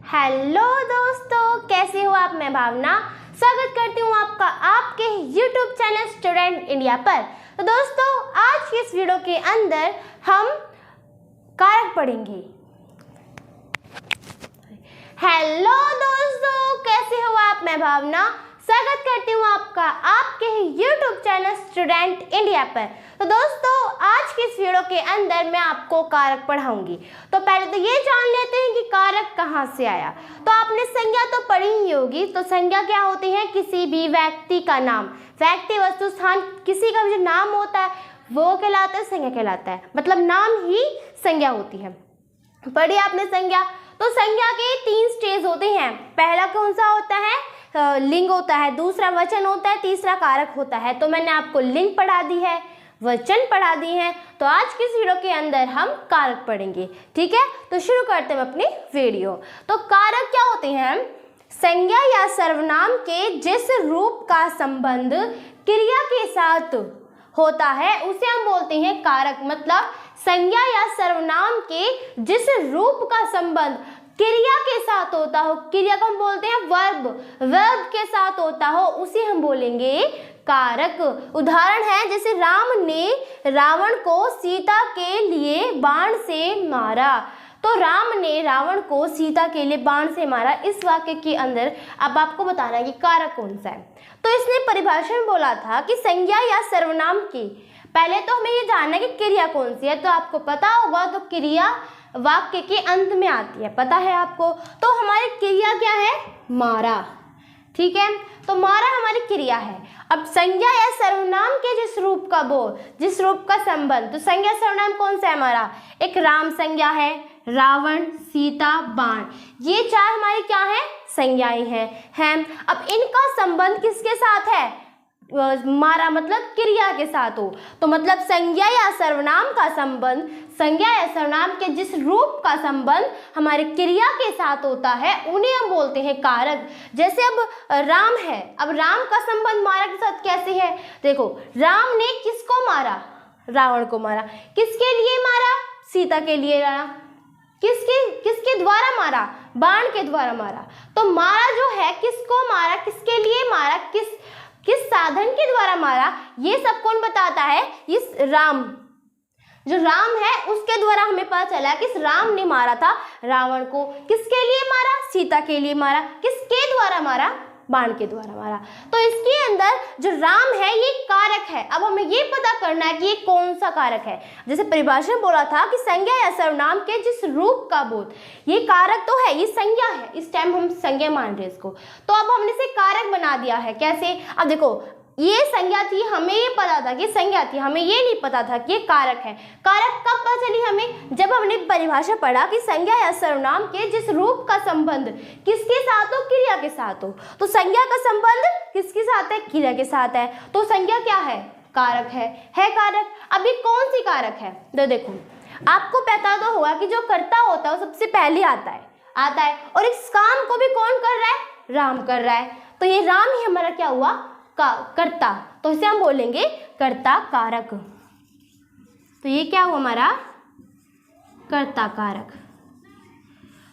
Hello दोस्तों, कैसे हो आप। मैं भावना स्वागत करती हूँ आपका आपके YouTube चैनल स्टूडेंट इंडिया पर। तो दोस्तों, आज की इस वीडियो के अंदर हम कारक पढ़ेंगे। हेलो दोस्तों, कैसे हो आप। मैं भावना स्वागत करती हूँ आपका आपके YouTube चैनल स्टूडेंट इंडिया पर। तो दोस्तों, आज की इस वीडियो के अंदर मैं आपको कारक पढ़ाऊंगी। तो पहले तो ये जान लेते हैं कि कारक कहाँ से आया। तो आपने संज्ञा तो पढ़ी ही होगी। तो संज्ञा क्या होती है? किसी भी व्यक्ति का नाम, व्यक्ति, वस्तु, स्थान, किसी का भी जो नाम होता है वो कहलाता है, संज्ञा कहलाता है। मतलब नाम ही संज्ञा होती है। पढ़ी आपने संज्ञा। तो संज्ञा के 3 स्टेज होते हैं। पहला कौन सा होता है? लिंग होता है, दूसरा वचन होता है, तीसरा कारक होता है। तो मैंने आपको लिंग पढ़ा दी है, वचन पढ़ा दी है। तो आज की इस वीडियो के अंदर हम कारक पढ़ेंगे। ठीक है, तो शुरू करते हैं अपनी वीडियो। तो कारक क्या होते हैं? संज्ञा या सर्वनाम के जिस रूप का संबंध क्रिया के साथ होता है उसे हम बोलते हैं कारक। मतलब संज्ञा या सर्वनाम के जिस रूप का संबंध क्रिया के साथ होता हो, क्रिया को हम बोलते हैं वर्ब, वर्ब के साथ होता हो, उसे हम बोलेंगे कारक। उदाहरण है जैसे राम ने रावण को सीता के लिए बाण से मारा। तो राम ने रावण को सीता के लिए बाण से मारा। इस वाक्य के अंदर अब आपको बताना है कि कारक कौन सा है। तो इसने परिभाषा में बोला था कि संज्ञा या सर्वनाम की, पहले तो हमें ये जानना है कि क्रिया कौन सी है। तो आपको पता होगा, तो क्रिया वाक्य के अंत में आती है, पता है आपको। तो हमारी क्रिया क्या है? मारा। ठीक है, तो मारा हमारी क्रिया है। अब संज्ञा या सर्वनाम के जिस रूप का जिस रूप का संबंध, तो संज्ञा सर्वनाम कौन सा है हमारा? एक राम संज्ञा है, रावण, सीता, बाण, ये 4 हमारी क्या है? संज्ञाएं हैं। अब इनका संबंध किसके साथ है? मारा मतलब क्रिया के साथ हो। तो मतलब संज्ञा या सर्वनाम का संबंध, संज्ञा या सर्वनाम के जिस रूप का संबंध हमारे क्रिया के साथ होता है उन्हें हम बोलते हैं कारक। जैसे अब राम है, अब राम का संबंध मारा के साथ कैसे है? देखो, राम ने किसको मारा? रावण को मारा। किसके लिए मारा? सीता के लिए मारा। किसके द्वारा मारा? बाण के द्वारा मारा। तो मारा जो है, किसको मारा, किसके लिए मारा, किस साधन के द्वारा मारा, ये सब कौन बताता है? इस राम, जो राम है उसके द्वारा हमें पता चला कि इस राम ने मारा था रावण को। किसके लिए मारा? सीता के लिए मारा। किसके द्वारा मारा? बाण के द्वारा मारा। तो इसके अंदर जो राम है ये कारक है। अब हमें ये पता करना है कि ये कौन सा कारक है। जैसे परिभाषा में बोला था कि संज्ञा या सर्वनाम के जिस रूप का बोध, ये कारक तो है, ये संज्ञा है, इस टाइम हम संज्ञा मान रहे हैं इसको। तो अब हमने इसे कारक बना दिया है। कैसे? अब देखो, ये संज्ञा थी, हमें ये पता था कि संज्ञा थी, हमें ये नहीं पता था कि ये कारक है। कारक कब पता चली हमें? जब हमने परिभाषा पढ़ा कि संज्ञा या सर्वनाम के जिस रूप का संबंध किसके साथ हो? क्रिया के साथ हो। तो संज्ञा का संबंध किसके साथ है? क्रिया के साथ है। तो संज्ञा क्या है? कारक है कारक। अभी कौन सी कारक है? तो देखो, आपको पता तो होगा कि जो कर्ता होता है वो सबसे पहले आता है और इस काम को भी कौन कर रहा है? राम कर रहा है। तो ये राम ही हमारा क्या हुआ? कर्ता। तो इसे हम बोलेंगे कर्ता कारक। तो ये क्या हुआ हमारा? कर्ता कारक।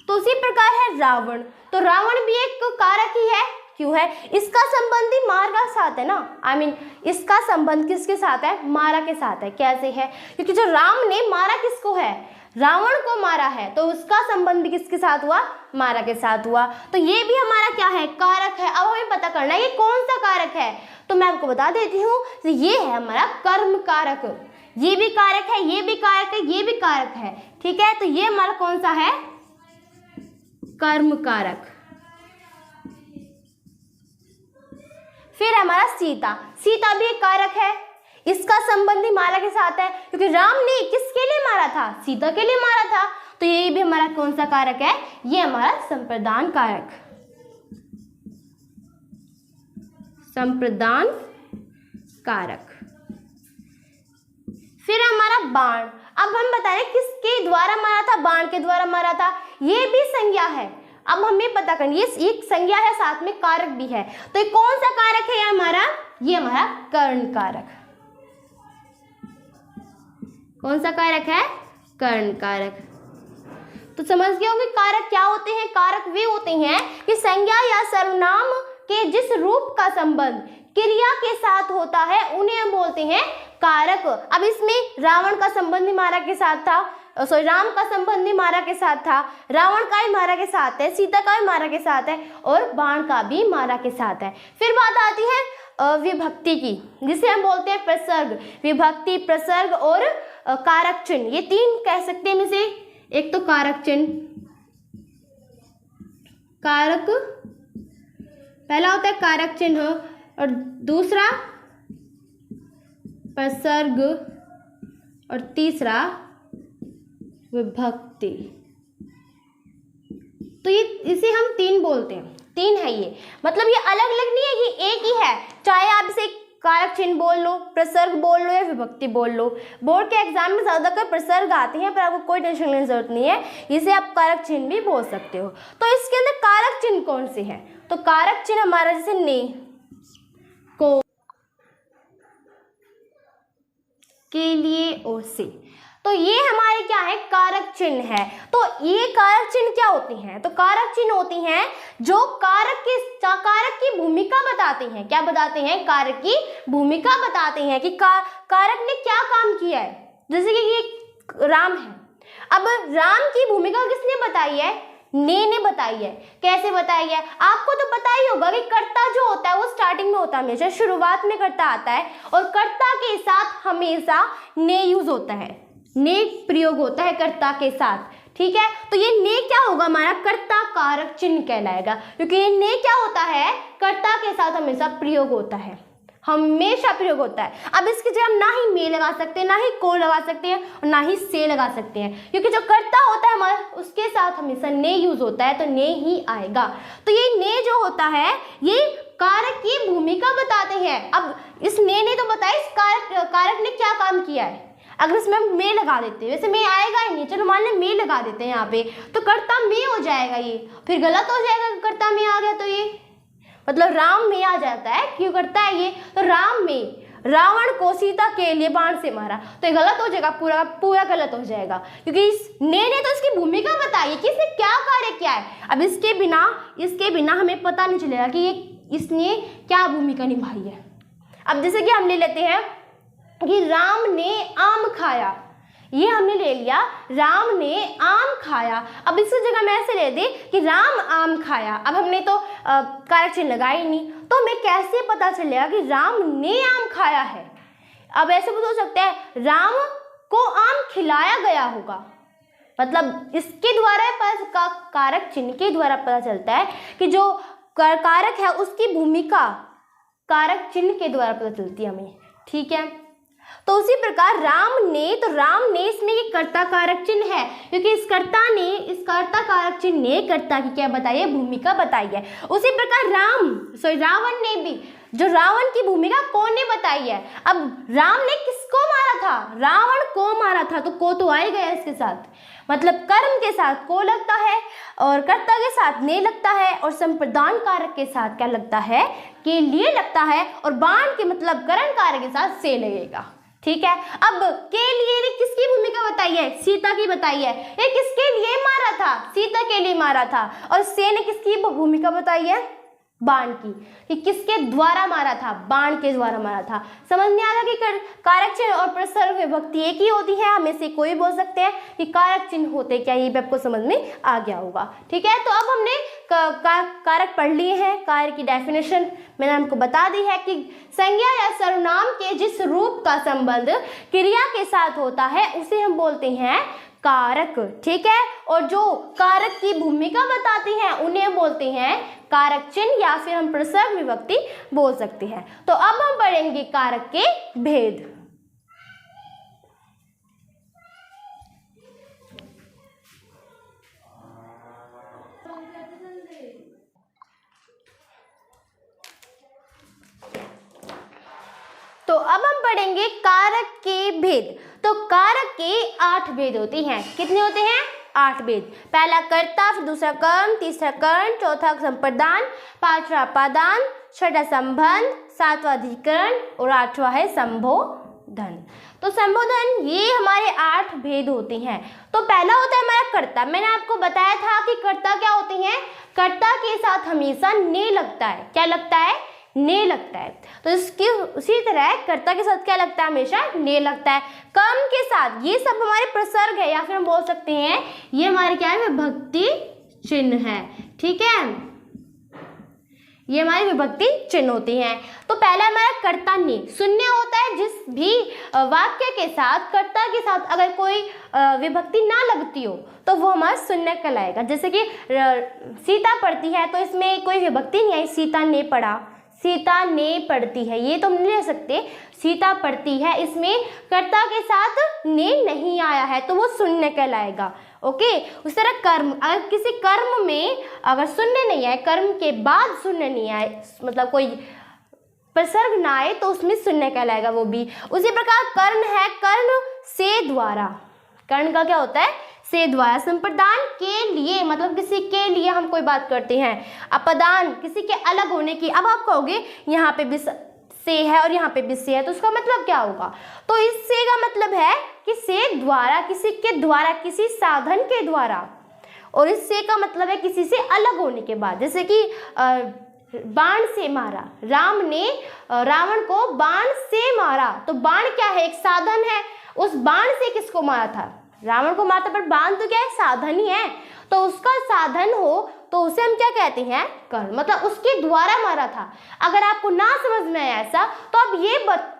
तो उसी प्रकार है रावण। तो रावण भी एक कारक ही है। क्यों है? इसका संबंध ही मारा के साथ है ना। इसका संबंध किसके साथ है? मारा के साथ है। कैसे है? क्योंकि जो राम ने मारा किसको है? रावण को मारा है। तो उसका संबंध भी किसके साथ हुआ? मारा के साथ हुआ। तो ये भी हमारा क्या है? कारक है। अब हमें पता करना है ये कौन सा कारक है। तो मैं आपको बता देती हूँ, तो ये है हमारा कर्म कारक। ये भी कारक है, ये भी कारक है, ये भी कारक है। ठीक है, तो ये हमारा कौन सा है? कर्म कारक। फिर हमारा सीता भी एक कारक है। इसका संबंध ही मारा के साथ है, क्योंकि राम ने किसके लिए मारा था? सीता के लिए मारा था। तो ये भी हमारा कौन सा कारक है? ये हमारा संप्रदान कारक, संप्रदान कारक। फिर हमारा बाण। अब हम बता रहे किसके द्वारा मारा था? बाण के द्वारा मारा था। ये भी संज्ञा है। अब हमें पता करनी है, ये एक संज्ञा है, साथ में कारक भी है। तो ये कौन सा कारक है? ये हमारा कर्ण कारक। कौन सा कारक है? कर्ण कारक। तो समझ गए होंगे कारक क्या होते हैं। कारक वे होते हैं कि संज्ञा या सर्वनाम के जिस रूप का संबंध क्रिया के साथ होता है उन्हें हम बोलते हैं कारक। अब इसमें रावण का संबंध भी मारा के साथ था, राम का संबंध भी मारा के साथ था, रावण का भी मारा के साथ है, सीता का भी मारा के साथ है और बाण का भी मारा के साथ है। फिर बात आती है विभक्ति की, जिसे हम बोलते हैं प्रसर्ग। विभक्ति, प्रसर्ग और कारक चिन्ह, ये तीन कह सकते हैं में से। एक तो कारक चिन्ह, कारक पहला होता है कारक चिन्ह और दूसरा प्रसर्ग और तीसरा विभक्ति। तो ये इसे हम तीन बोलते हैं, तीन है ये, मतलब ये अलग अलग नहीं है, ये एक ही है। चाहे आप इसे कारक चिन्ह बोल लो, प्रसर्ग बोल लो या विभक्ति बोल लो। बोर्ड के एग्जाम में ज्यादातर प्रसर्ग आते हैं, पर आपको कोई टेंशन लेने की जरूरत नहीं है, इसे आप कारक चिन्ह भी बोल सकते हो। तो इसके अंदर कारक चिन्ह कौन से हैं? तो कारक चिन्ह हमारा जैसे ने, को, के लिए और से, तो ये हमारे क्या है? कारक चिन्ह है। तो ये कारक चिन्ह क्या होती हैं? तो कारक चिन्ह होती हैं जो कारक की भूमिका बताते हैं। क्या बताते हैं? कारक की भूमिका बताते हैं कि कारक ने क्या काम किया है। जैसे कि ये राम है, अब राम की भूमिका किसने बताई है? ने बताई है। कैसे बताई है? आपको तो पता ही होगा कि कर्ता जो होता है वो स्टार्टिंग में होता है, हमेशा शुरुआत में कर्ता आता है और कर्ता के साथ हमेशा ने यूज होता है, ने प्रयोग होता है कर्ता के साथ। ठीक है, तो ये ने क्या होगा? हमारा कर्ता कारक चिन्ह कहलाएगा, क्योंकि ये ने क्या होता है? कर्ता के साथ हमेशा प्रयोग होता है, हमेशा प्रयोग होता है। अब इसकी जगह हम ना ही में लगा सकते हैं, ना ही को लगा सकते हैं और ना ही से लगा सकते हैं, क्योंकि जो कर्ता होता है हमारा उसके साथ हमेशा ने यूज होता है, तो ने ही आएगा। तो ये ने जो होता है ये कारक की भूमिका बताते हैं। अब इस ने तो बताया इस कारक ने क्या काम किया है। अगर इसमें हम में लगा देते हैं, वैसे में आएगा ही नहीं, चलो मान लें में लगा देते हैं यहाँ पे, तो कर्ता में हो जाएगा, ये फिर गलत हो जाएगा। कर्ता में आ गया तो ये मतलब राम में आ जाता है, क्यों करता है ये? तो राम में रावण को सीता के लिए बाण से मारा, तो ये गलत हो जाएगा, पूरा गलत हो जाएगा, क्योंकि इस ने तो इसकी भूमिका बताई है कि इसने क्या कार्य किया है। अब इसके बिना हमें पता नहीं चलेगा कि ये इसने क्या भूमिका निभाई है। अब जैसे कि हम ले लेते हैं कि राम ने आम खाया, ये हमने ले लिया, राम ने आम खाया। अब इसकी जगह मैं ऐसे ले दी कि राम आम खाया। अब हमने तो कारक चिन्ह लगाई नहीं, तो हमें कैसे पता चलेगा कि राम ने आम खाया है? अब ऐसे भी हो सकता है राम को आम खिलाया गया होगा, मतलब इसके द्वारा कारक चिन्ह के द्वारा पता चलता है कि जो कारक है उसकी भूमिका कारक चिन्ह के द्वारा पता चलती है हमें। ठीक है, तो उसी प्रकार राम ने इसमें ये कर्ता कारक चिन्ह है, क्योंकि इस कर्ता कारक चिन्ह ने कर्ता की क्या बताई है? भूमिका बताई है। उसी प्रकार रावण ने भी, जो रावण की भूमिका कौन ने बताई है? अब राम ने किसको मारा था? रावण को मारा था, तो को तो आएगा इसके साथ, मतलब कर्म के साथ को लगता है और कर्ता के साथ ने लगता है और संप्रदान कारक के साथ क्या लगता है? के लिए लगता है, और बाण के मतलब करण कारक के साथ से लगेगा। ठीक है, अब के लिए ने किसकी भूमिका बताई है? सीता की बताई है। ये किसके लिए मारा था? सीता के लिए मारा था। और से ने किसकी भूमिका बताई है? बाण की, कि किसके द्वारा मारा था? बाण के द्वारा मारा था। समझ में आ गया कि कारक चिन्ह और प्रसर्ग विभक्ति एक ही होती है, हमें से कोई बोल सकते हैं कि कारक चिन्ह होते क्या, ये भी आपको समझ में आ गया होगा। ठीक है, तो अब हमने कारक पढ़ लिए हैं। कारक की डेफिनेशन मैंने हमको बता दी है कि संज्ञा या सर्वनाम के जिस रूप का संबंध क्रिया के साथ होता है उसे हम बोलते हैं कारक। ठीक है, और जो कारक की भूमिका बताती हैं उन्हें बोलते हैं कारक चिन्ह, या फिर हम प्रसर्ग विभक्ति बोल सकते हैं। तो अब हम पढ़ेंगे कारक के भेद। तो अब हम पढ़ेंगे कारक के भेद। तो कारक के 8 भेद होते हैं। कितने होते हैं? 8 भेद। पहला कर्ता, फिर दूसरा कर्म, तीसरा कर्ण, चौथा संप्रदान, पांचवा पादान, छठा संबंध, सातवां अधिकरण और 8वां है संभोग संबोधन। तो संबोधन ये हमारे 8 भेद होते हैं। तो पहला होता है हमारा कर्ता। मैंने आपको बताया था कि कर्ता क्या होते हैं, कर्ता के साथ हमेशा ने लगता है। क्या लगता है, ने लगता है। तो इसकी उसी तरह कर्ता के साथ क्या लगता है, हमेशा ने लगता है। कर्म के साथ ये सब हमारे प्रसर्ग है, या फिर हम बोल सकते हैं ये हमारे क्या है, विभक्ति चिन्ह है। ठीक है, ये हमारी विभक्ति चिन्ह होती हैं। तो पहला हमारा कर्ता ने। शून्य होता है जिस भी वाक्य के साथ कर्ता के साथ अगर कोई विभक्ति ना लगती हो तो वो हमारा शून्य कहलाएगा। जैसे कि सीता पढ़ती है तो इसमें कोई विभक्ति नहीं आई, सीता ने पढ़ा, सीता ने पढ़ती है, ये तो हम नहीं ले सकते। सीता पढ़ती है, इसमें कर्ता के साथ ने नहीं आया है तो वो शून्य कहलाएगा। ओके, उस तरह कर्म, अगर किसी कर्म में अगर शून्य नहीं आए, कर्म के बाद शून्य नहीं आए, मतलब कोई प्रसर्ग ना आए तो उसमें शून्य कहलाएगा वो भी। उसी प्रकार कर्ण है, कर्ण से द्वारा। कर्ण का क्या होता है, से द्वारा। संप्रदान के लिए, मतलब किसी के लिए हम कोई बात करते हैं। अपदान, किसी के अलग होने की। अब आप कहोगे यहाँ पे भी से है और यहाँ पे भी से है, तो उसका मतलब क्या होगा। तो इस से का मतलब है कि से द्वारा, किसी के द्वारा, किसी साधन के द्वारा। और इस से का मतलब है किसी से अलग होने के बाद। जैसे कि बाण से मारा, राम ने रावण को बाण से मारा। तो बाण क्या है, एक साधन है। उस बाण से किसको मारा था, रावण को मारता, पर बाण तो क्या है, साधन ही है। तो उसका साधन हो तो उसे हम क्या कहते हैं, कर्म, मतलब उसके द्वारा मारा था। अगर आपको ना समझ में आया ऐसा तो अब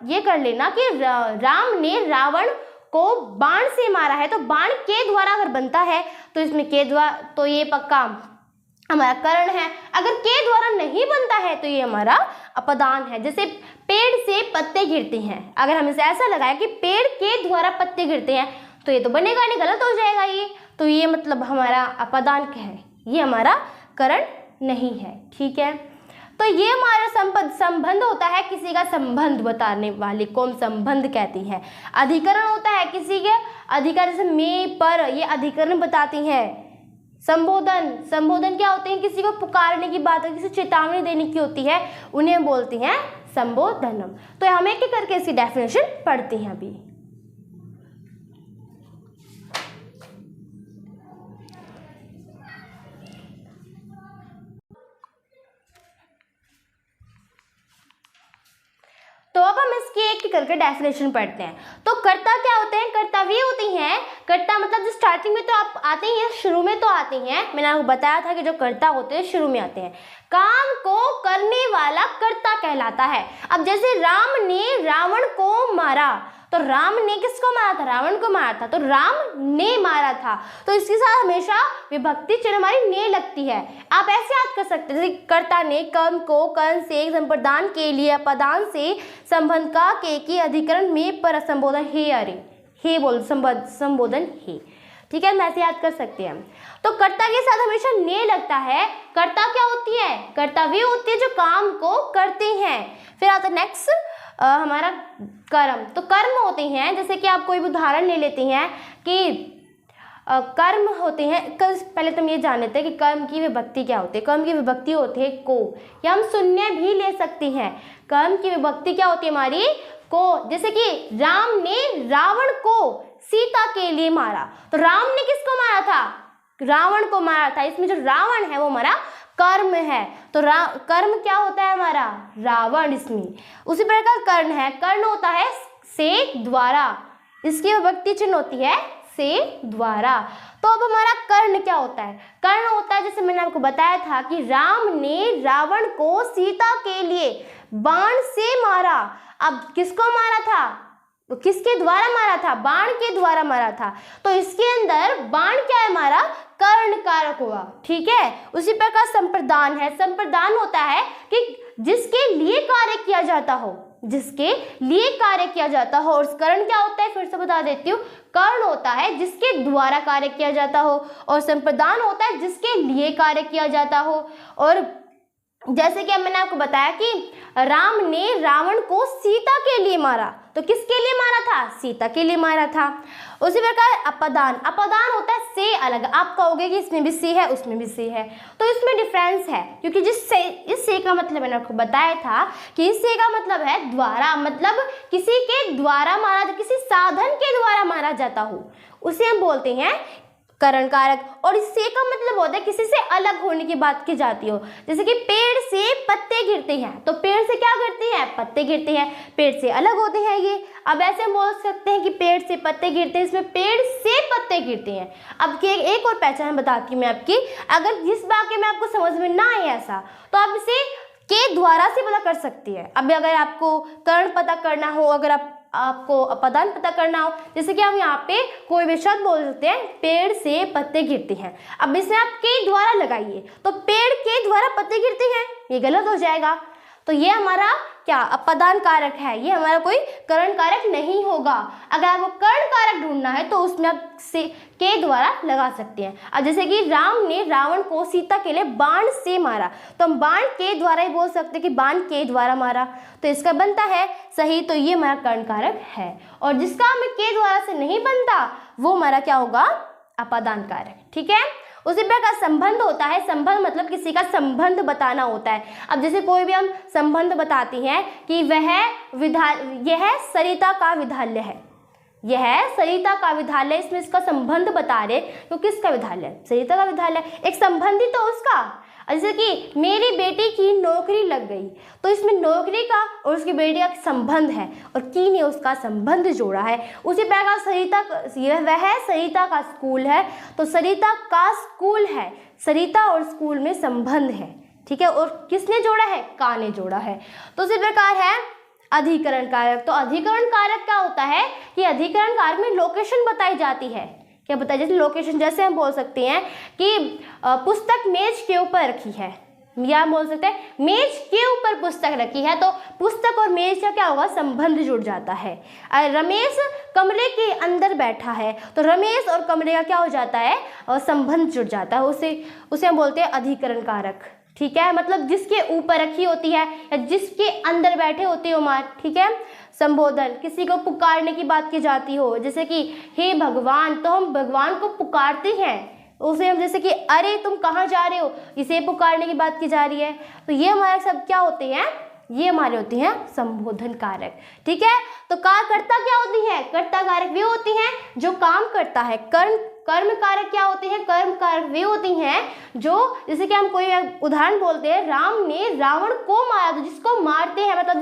ये कर लेना कि राम ने रावण को बाण से मारा है, तो बाण के द्वारा अगर बनता है तो इसमें के द्वारा, तो ये पक्का हमारा कर्ण है। अगर के द्वारा नहीं बनता है तो ये हमारा अपदान है। जैसे पेड़ से पत्ते गिरते हैं, अगर हम इसे ऐसा लगाए कि पेड़ के द्वारा पत्ते गिरते हैं तो ये तो बनेगा नहीं, गलत हो जाएगा ये। तो ये मतलब हमारा अपदान है, ये हमारा कर्ण नहीं है। ठीक है, तो ये हमारा संबंध होता है, किसी का संबंध बताने वाले को हम संबंध कहते हैं। अधिकरण होता है किसी के अधिकार, जैसे में, पर, ये अधिकरण बताती हैं। संबोधन, संबोधन क्या होते हैं, किसी को पुकारने की बात है, किसी चेतावनी देने की होती है, उन्हें बोलते हैं संबोधनम। तो हम एक एक करके इसकी डेफिनेशन पढ़ते हैं अभी। तो अब हम इसकी एक करके डेफिनेशन पढ़ते हैं। तो कर्ता क्या होते हैं, कर्तव्य होती हैं। कर्ता मतलब जो स्टार्टिंग में तो आप आते ही हैं, शुरू में तो आते हैं। मैंने आपको बताया था कि जो कर्ता होते हैं शुरू में आते हैं। काम को करने वाला कर्ता कहलाता है। अब जैसे राम ने रावण को मारा, तो राम ने किसको मारा था, रावण को मारा था, तो राम ने मारा था। तो इसके साथ हमेशा विभक्ति चिन्ह हमारी ने लगती है। आप ऐसे याद कर सकते हैं, जैसे कर्ता ने कर्म को कर्ण से, संप्रदान के लिए, अपदान से, संबंध का के की, अधिकरण में, पर, संबोधन हे, अरे हे बोल संबोधन हे। ठीक है, हम ऐसे याद कर सकते हैं। तो कर्ता के साथ हमेशा ने लगता है। कर्ता क्या होती है, कर्तव्य होती है जो काम को करते हैं। फिर आता है नेक्स्ट हमारा कर्म। तो कर्म होते हैं, जैसे कि आप कोई भी उदाहरण ले लेते हैं कि कर्म होते हैं। पहले तो हम ये जान लेते हैं कि कर्म की विभक्ति क्या होती है। कर्म की विभक्ति होती है को, या हम शून्य भी ले सकते हैं। कर्म की विभक्ति क्या होती है हमारी, को। जैसे कि राम ने रावण को सीता के लिए मारा, तो राम ने किसको मारा था, रावण को मारा था। इसमें जो रावण है वो हमारा कर्म है। तो कर्म क्या होता है हमारा, रावण इसमें। उसी प्रकार कर्ण है, कर्ण होता है से द्वारा, इसकी विभक्ति चिन्ह होती है से द्वारा। तो अब हमारा कर्ण क्या होता है, कर्ण होता है, जैसे मैंने आपको बताया था कि राम ने रावण को सीता के लिए बाण से मारा। अब किसको मारा था, किसके द्वारा मारा था, बाण के द्वारा मारा था। तो इसके अंदर बाण क्या है हमारा, कर्ण कारक हुआ। ठीक है, उसी प्रकार संप्रदान है। संप्रदान होता है कि जिसके लिए कार्य किया जाता हो, जिसके लिए कार्य किया जाता हो। और कर्ण क्या होता है, फिर से बता देती हूँ, कर्ण होता है जिसके द्वारा कार्य किया जाता हो, और संप्रदान होता है जिसके लिए कार्य किया जाता हो। और जैसे कि मैंने आपको बताया कि राम ने रावण को सीता के लिए मारा, तो किसके लिए मारा था? सीता के लिए मारा था। उसी प्रकार अपदान, अपदान होता है से अलग। आप कहोगे कि इसमें भी से है उसमें भी से है, तो इसमें डिफरेंस है, क्योंकि इस से का मतलब मैंने आपको बताया था कि इस से का मतलब है द्वारा, मतलब किसी के द्वारा मारा, किसी साधन के द्वारा मारा जाता हो उसे हम बोलते हैं करण कारक। और इससे का मतलब होता है किसी से अलग होने की बात की जाती हो, जैसे कि पेड़ से पत्ते गिरते हैं, तो पेड़ से क्या गिरते हैं? पत्ते गिरते हैं, पेड़ से अलग होते हैं ये। अब ऐसे हम बोल सकते हैं कि पेड़ से पत्ते गिरते हैं, इसमें पेड़ से पत्ते गिरते हैं। अब एक और पहचान बताती हूँ मैं आपकी, अगर जिस वाक्य में आपको समझ में ना आए ऐसा, तो आप इसे के द्वारा से पता कर सकती है। अब अगर आपको कर्ण पता करना हो, अगर आपको अपदान पता करना हो, जैसे कि हम यहाँ पे कोई भी शब्द बोल सकते हैं, पेड़ से पत्ते गिरते हैं। अब इसमें आप के द्वारा लगाइए, तो पेड़ के द्वारा पत्ते गिरते हैं, ये गलत हो जाएगा। तो ये हमारा क्या अपदान कारक है, ये हमारा कोई करण कारक नहीं होगा। अगर आपको कर्ण कारक ढूंढना है तो उसमें आप से के द्वारा लगा सकते हैं। अब जैसे कि राम ने रावण को सीता के लिए बाण से मारा, तो हम बाण के द्वारा ही बोल सकते हैं कि बाण के द्वारा मारा, तो इसका बनता है सही, तो ये हमारा कर्ण कारक है। और जिसका हमें के द्वारा से नहीं बनता वो हमारा क्या होगा? अपदान कारक। ठीक है। उसी प्रकार संबंध होता है, संबंध मतलब किसी का संबंध बताना होता है। अब जैसे कोई भी हम संबंध बताते हैं कि यह सरिता का विद्यालय है, यह सरिता का विद्यालय, इसमें इसका संबंध बता रहे, तो किसका विद्यालय? सरिता का विद्यालय, एक संबंधित तो उसका। जैसे कि मेरी बेटी की नौकरी लग गई, तो इसमें नौकरी का और उसकी बेटी का संबंध है, और की ने उसका संबंध जोड़ा है। उसी प्रकार सरिता, वह सरिता का स्कूल है, तो सरिता का स्कूल है, सरिता और स्कूल में संबंध है। ठीक है। और किसने जोड़ा है? का ने जोड़ा है। तो उसी प्रकार है अधिकरण कारक। तो अधिकरण कारक क्या होता है कि अधिकरण कारक में लोकेशन बताई जाती है। क्या बताया? जैसे लोकेशन, जैसे हम बोल सकते हैं कि पुस्तक मेज के ऊपर रखी है, या बोल सकते हैं मेज के ऊपर पुस्तक रखी है, तो पुस्तक और मेज का क्या होगा? संबंध जुड़ जाता है। रमेश कमरे के अंदर बैठा है, तो रमेश और कमरे का क्या हो जाता है? संबंध जुड़ जाता है, उसे हम बोलते हैं अधिकरण कारक। ठीक है। मतलब जिसके ऊपर रखी होती है या जिसके अंदर बैठे होते हो मार। ठीक है। संबोधन, किसी को पुकारने की बात की जाती हो, जैसे कि हे भगवान, तो हम भगवान को पुकारते हैं, उसे हम जैसे कि अरे तुम कहाँ जा रहे हो, इसे पुकारने की बात की जा रही है। तो ये हमारे सब क्या होते हैं? ये हमारे होती हैं संबोधन कारक। ठीक है। तो कार्यकर्ता क्या होती है? कर्ता कारक वे होती हैं जो काम करता है। कर्म कारक क्या होते हैं? कर्म कारक वे होती हैं जो, जैसे कि हम कोई उदाहरण बोलते हैं, राम ने रावण को मारा, तो जिसको मारते हैं मतलब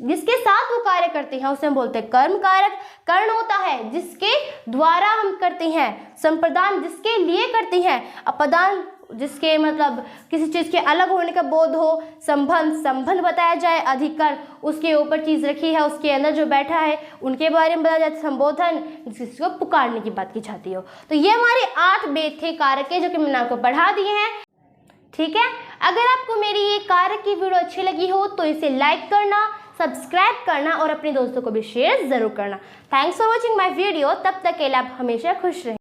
जिसके साथ वो कार्य करते हैं उसे हम बोलते हैं कर्म कारक। कर्ण होता है जिसके द्वारा हम करते हैं, संप्रदान जिसके लिए करते हैं, अपदान जिसके मतलब किसी चीज़ के अलग होने का बोध हो, संबंध बताया जाए, अधिकरण उसके ऊपर चीज़ रखी है, उसके अंदर जो बैठा है उनके बारे में बताया जाता है, संबोधन जिसको पुकारने की बात की जाती हो। तो ये हमारे 8 बेद थे कारक के, जो कि मैंने आपको पढ़ा दिए हैं। ठीक है। अगर आपको मेरी ये कारक की वीडियो अच्छी लगी हो तो इसे लाइक करना, सब्सक्राइब करना और अपने दोस्तों को भी शेयर जरूर करना। Thanks for watching my video. तब तक के लिए आप हमेशा खुश रहें।